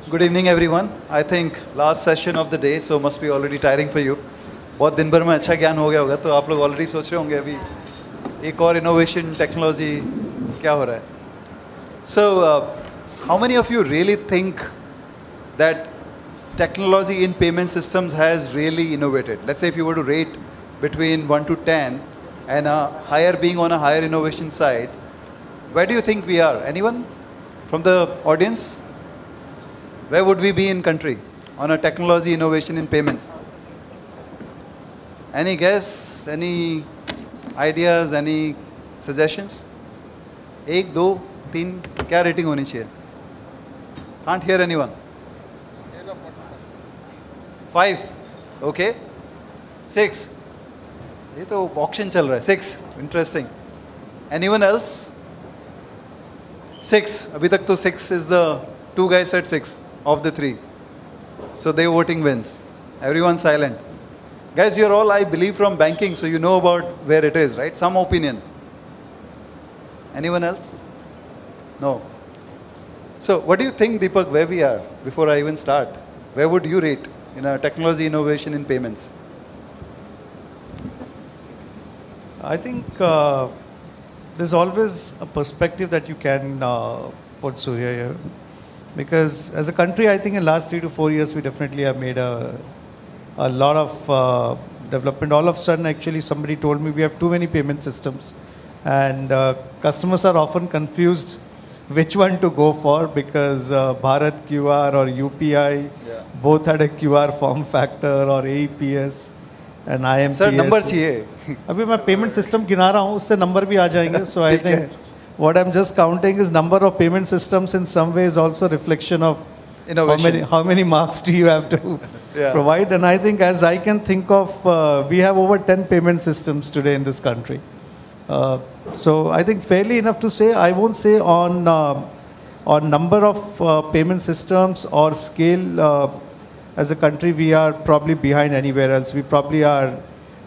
Good evening, everyone. I think last session of the day, so must be already tiring for you. बहुत दिन भर में अच्छा ज्ञान हो गया होगा, तो आप लोग already सोच रहे होंगे अभी एक और innovation technology क्या हो रहा है. So, how many of you really think that technology in payment systems has really innovated? Let's say if you were to rate between 1 to 10 and a higher being on a higher innovation side, where do you think we are? Anyone from the audience? Where would we be in country on a technology innovation in payments? Any guess? Any ideas? Any suggestions? एक, दो, तीन, क्या rating होनी चाहिए? Can't hear anyone. 5. Okay. 6. ये तो auction चल रहा है. 6. Interesting. Anyone else? 6. अभी तक तो 6 is the two guys said 6 of the 3. So their voting wins. Everyone silent. Guys, you're all, I believe, from banking, so you know about where it is, right? Some opinion. Anyone else? No. So what do you think, Deepak, where we are before I even start? Where would you rate in a technology innovation in payments? I think there's always a perspective that you can put, Surya, here. Because as a country, I think in the last 3 to 4 years, we definitely have made a lot of development. All of a sudden, actually, somebody told me we have too many payment systems. And customers are often confused which one to go for, because Bharat QR or UPI both had a QR form factor, or AEPS and IMPS. Sir, number चाहिए. अभी मैं payment system गिना रहा हूँ, उससे number भी आ जाएंगे. So I think what I'm just counting is number of payment systems in some way is also reflection of innovation. How many marks do you have to provide. And I think, as I can think of, we have over 10 payment systems today in this country. So I think fairly enough to say, I won't say on number of payment systems or scale, as a country we are probably behind anywhere else. We probably are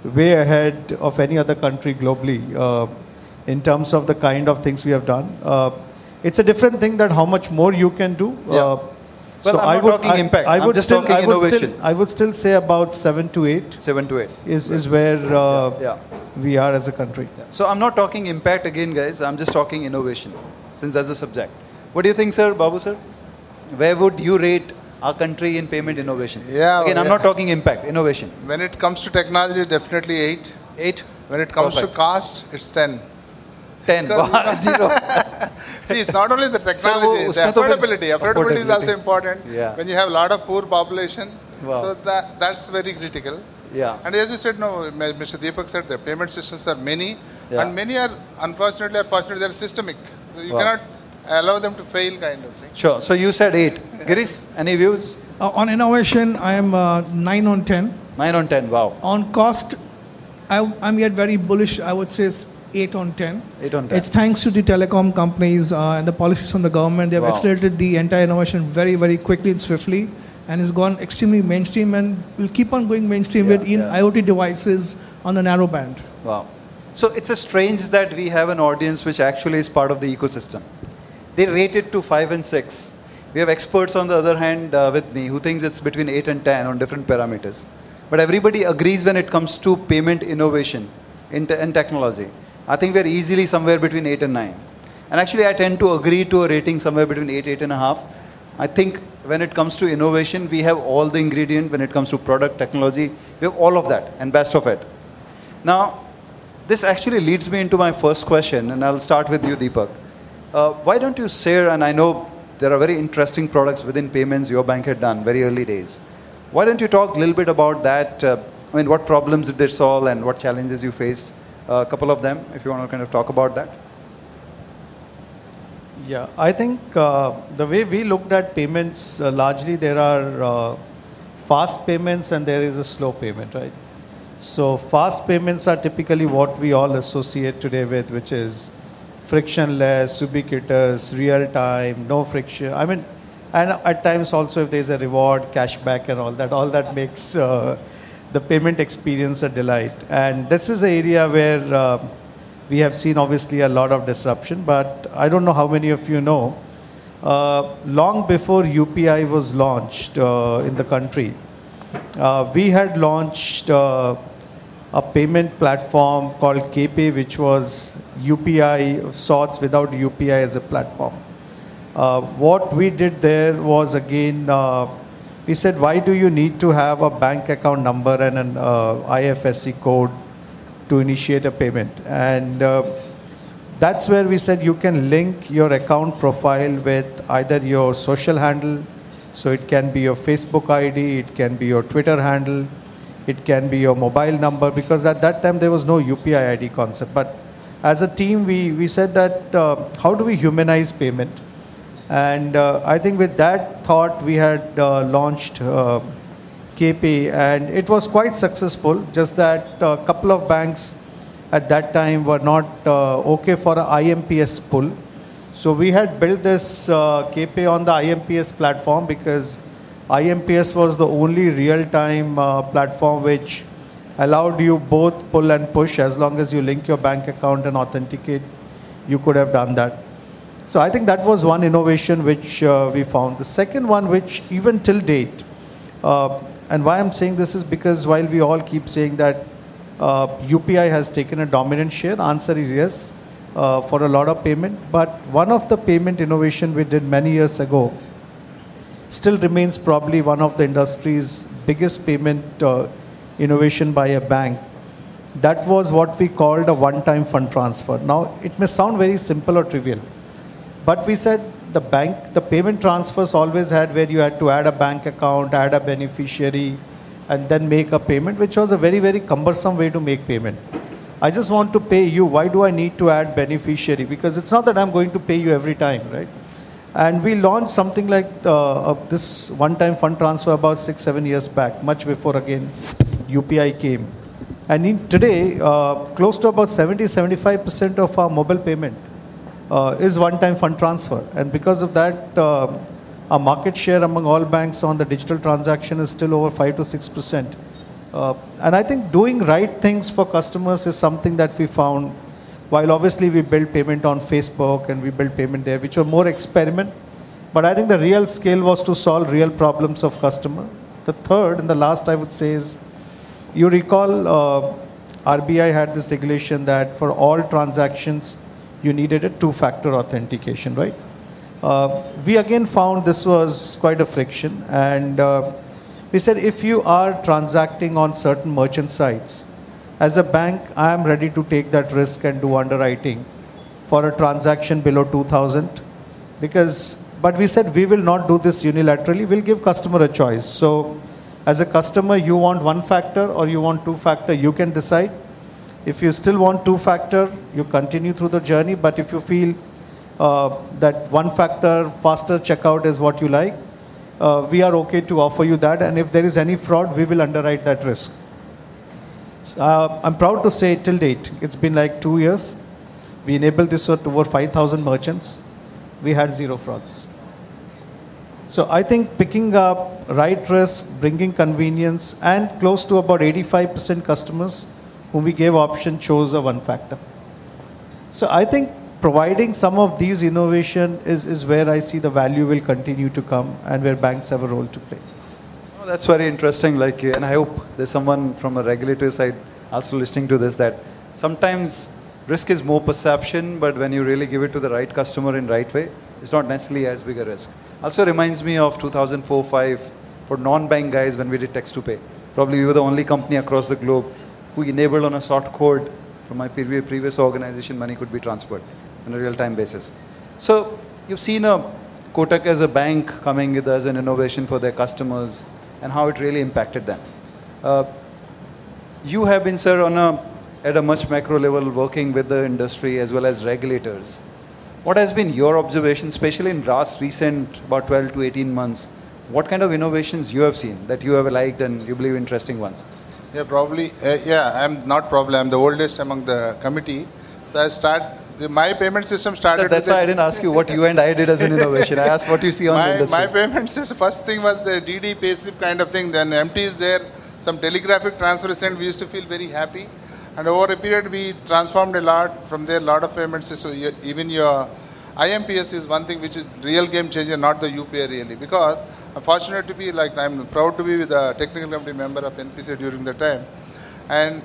way ahead of any other country globally in terms of the kind of things we have done. It's a different thing that how much more you can do. Well, so I'm not talking impact. I'm just talking innovation. I would still say about 7 to 8. 7 to 8 is where we are as a country. So I'm not talking impact again, guys. I'm just talking innovation, since that's the subject. What do you think, sir, Babu, sir? Where would you rate our country in payment innovation? Again, I'm not talking impact, innovation. When it comes to technology, definitely 8. 8? When it comes to cost, it's 10. 10. Zero. See, it's not only the technology, the affordability. Affordability is also important. When you have a lot of poor population, so that's very critical. And as you said, no, Mr. Deepak said, the payment systems are many, and many are, unfortunately or fortunately, they're systemic. So you cannot allow them to fail, kind of thing. Sure. So you said 8. Girish, any views? On innovation, I am 9 on 10. 9 on 10, wow. On cost, I'm yet very bullish. I would say 8 on 10. 8 on 10. It's thanks to the telecom companies and the policies from the government. They have accelerated the entire innovation very, very quickly and swiftly, and it's gone extremely mainstream, and will keep on going mainstream with IoT devices on the narrow band. Wow. So it's a strange that we have an audience which actually is part of the ecosystem. They rate it to 5 and 6. We have experts on the other hand with me who thinks it's between 8 and 10 on different parameters. But everybody agrees when it comes to payment innovation in technology. I think we're easily somewhere between 8 and 9. And actually I tend to agree to a rating somewhere between 8, 8.5. I think when it comes to innovation, we have all the ingredient. When it comes to product, technology, we have all of that and best of it. Now, this actually leads me into my first question, and I'll start with you, Deepak. Why don't you share, and I know there are very interesting products within payments your bank had done very early days. Why don't you talk a little bit about that? I mean, what problems did they solve and what challenges you faced? A couple of them, if you want to kind of talk about that. Yeah, I think the way we looked at payments, largely there are fast payments and there is a slow payment, right? So fast payments are typically what we all associate today with, which is frictionless, ubiquitous, real time, no friction. I mean, and at times also if there's a reward, cashback and all that makes the payment experience a delight. And this is an area where we have seen obviously a lot of disruption, but I don't know how many of you know, long before UPI was launched in the country, we had launched a payment platform called KPay, which was UPI of sorts without UPI as a platform. What we did there was, again, we said, why do you need to have a bank account number and an IFSC code to initiate a payment? And that's where we said you can link your account profile with either your social handle, so it can be your Facebook ID, it can be your Twitter handle, it can be your mobile number, because at that time there was no UPI ID concept. But as a team, we said that how do we humanize payment? And I think with that thought, we had launched KPay, and it was quite successful, just that a couple of banks at that time were not okay for an IMPS pull. So we had built this KPay on the IMPS platform, because IMPS was the only real-time platform which allowed you both pull and push. As long as you link your bank account and authenticate, you could have done that. So I think that was one innovation which we found. The second one, which even till date, and why I'm saying this is because while we all keep saying that UPI has taken a dominant share, answer is yes, for a lot of payment. But one of the payment innovation we did many years ago still remains probably one of the industry's biggest payment innovation by a bank. That was what we called a one-time fund transfer. Now, it may sound very simple or trivial, but we said the payment transfers always had where you had to add a bank account, add a beneficiary, and then make a payment, which was a very, very cumbersome way to make payment. I just want to pay you. Why do I need to add beneficiary? Because it's not that I'm going to pay you every time, right? And we launched something like this one-time fund transfer about 6-7 years back, much before, again, UPI came. And today, close to about 70-75% of our mobile payment is one-time fund transfer. And because of that, our market share among all banks on the digital transaction is still over 5-6%. And I think doing right things for customers is something that we found. While obviously we built payment on Facebook and we built payment there, which were more experiment. But I think the real scale was to solve real problems of customer. The third and the last I would say is, you recall RBI had this regulation that for all transactions, you needed a two-factor authentication, right? We again found this was quite a friction, and we said if you are transacting on certain merchant sites, as a bank, I am ready to take that risk and do underwriting for a transaction below 2,000, but we said we will not do this unilaterally, we'll give customer a choice. So as a customer, you want one factor or you want two factor, you can decide. If you still want two factor, you continue through the journey, but if you feel that one factor faster checkout is what you like, we are okay to offer you that, and if there is any fraud, we will underwrite that risk. I'm proud to say till date, it's been like 2 years. We enabled this to over 5,000 merchants. We had 0 frauds. So I think picking up right risk, bringing convenience, and close to about 85% customers whom we gave option chose a one factor. So I think providing some of these innovation is where I see the value will continue to come and where banks have a role to play. Oh, that's very interesting. And I hope there's someone from a regulatory side also listening to this, that sometimes risk is more perception, but when you really give it to the right customer in right way, it's not necessarily as big a risk. Also reminds me of 2004-05 for non-bank guys when we did text to pay. Probably we were the only company across the globe who enabled on a short code from my previous organization, money could be transferred on a real-time basis. So you've seen Kotak as a bank coming with as an innovation for their customers and how it really impacted them. You have been, sir, at a much macro level working with the industry as well as regulators. What has been your observation, especially in recent about 12 to 18 months? What kind of innovations you have seen that you have liked and you believe interesting ones? Yeah, probably. I'm the oldest among the committee. So my payment system started. That's why I didn't ask you what you and I did as an innovation. I asked what you see on the industry. My payment system, first thing was a DD payslip kind of thing. Then MT is there. Some telegraphic transfer is sent. We used to feel very happy. And over a period, we transformed a lot. From there, a lot of payments. So even your IMPS is one thing which is real game changer, not the UPI really, because I'm fortunate to be I'm proud to be with a technical committee member of NPCI during the time, and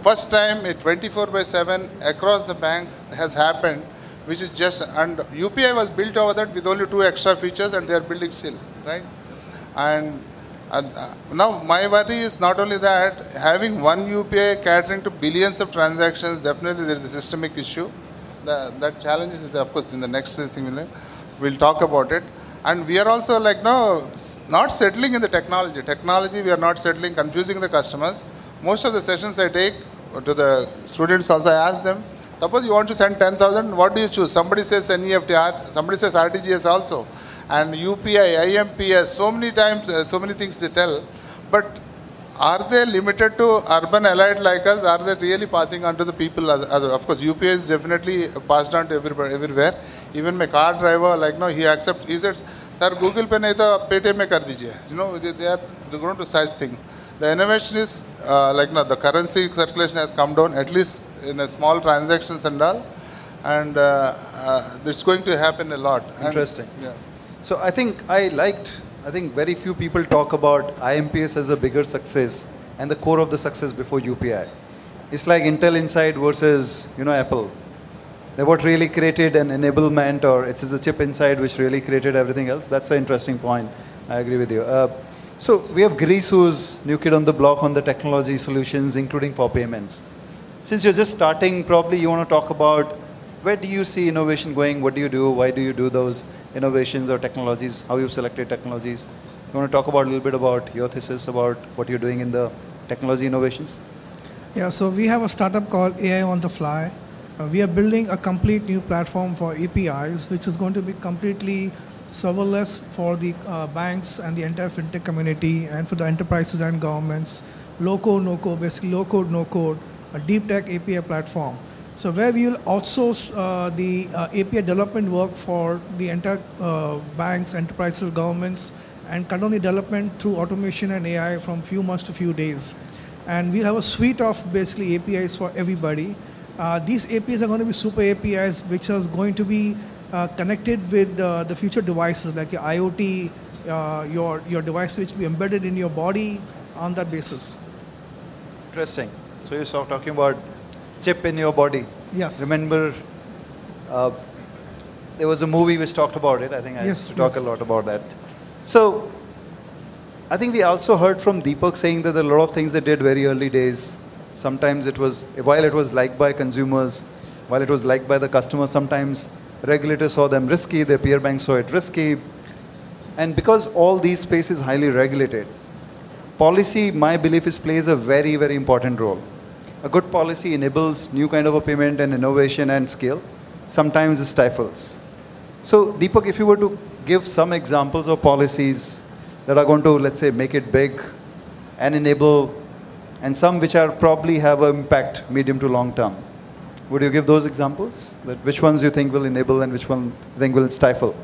first time a 24/7 across the banks has happened, which is just, and UPI was built over that with only 2 extra features, and they are building still, right? And now my worry is not only that, having one UPI catering to billions of transactions, definitely there is a systemic issue. That challenge is there, of course, in the next thing we'll talk about it. And we are also not settling in the technology. Technology, we are not settling, confusing the customers. Most of the sessions I take to the students also, I ask them, suppose you want to send 10,000, what do you choose? Somebody says NEFT, somebody says RTGS also. And UPI, IMPS, so many times, so many things to tell. But are they limited to urban elite like us? Are they really passing on to the people? Of course, UPI is definitely passed on to everywhere. Even my car driver, he accepts. He says, "Sir, Google Pay nahi to Paytm mein kar dijiye." They are going to such thing. The innovation is the currency circulation has come down, at least in a small transactions and all, and it's going to happen a lot. Interesting. And, yeah. So I think very few people talk about IMPS as a bigger success and the core of the success before UPI. It's like Intel Inside versus, Apple. They what really created an enablement, or it's the chip inside which really created everything else. That's an interesting point. I agree with you. So we have Greece, who's new kid on the block on the technology solutions, including for payments. Since you're just starting, probably you want to talk about where do you see innovation going? What do you do? Why do you do those innovations or technologies? How you selected technologies? You want to talk about a little bit about your thesis about what you're doing in the technology innovations? Yeah, so we have a startup called AI on the Fly. We are building a complete new platform for APIs, which is going to be completely serverless for the banks and the entire fintech community, and for the enterprises and governments. Low code, no code, basically low code, no code, a deep tech API platform. So where we will outsource the API development work for the entire banks, enterprises, governments, and cut down the development through automation and AI from few months to few days. And we'll have a suite of basically APIs for everybody. These APIs are going to be super APIs, which are going to be connected with the future devices like your IoT, your device which will be embedded in your body on that basis. Interesting. So you're sort of talking about chip in your body. Yes. Remember, there was a movie which talked about it. I think I used to talk a lot about that. So I think we also heard from Deepak saying that there are a lot of things they did very early days. Sometimes it was, while it was liked by consumers, while it was liked by the customers, sometimes regulators saw them risky, their peer banks saw it risky. And because all these spaces is highly regulated, policy, my belief is, plays a very, very important role. A good policy enables new kind of a payment and innovation and scale. Sometimes it stifles. So Deepak, if you were to give some examples of policies that are going to, let's say, make it big and enable, and some which are probably have an impact medium to long term, would you give those examples? That which ones you think will enable and which one you think will stifle?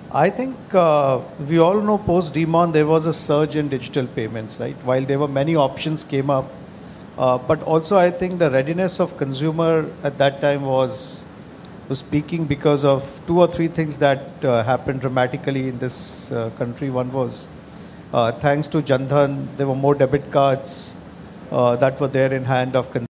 I think we all know post-Demon there was a surge in digital payments, right? While there were many options came up, but also I think the readiness of consumer at that time was peaking because of 2 or 3 things that happened dramatically in this country. One was thanks to Jan Dhan, there were more debit cards that were there in hand of consumers.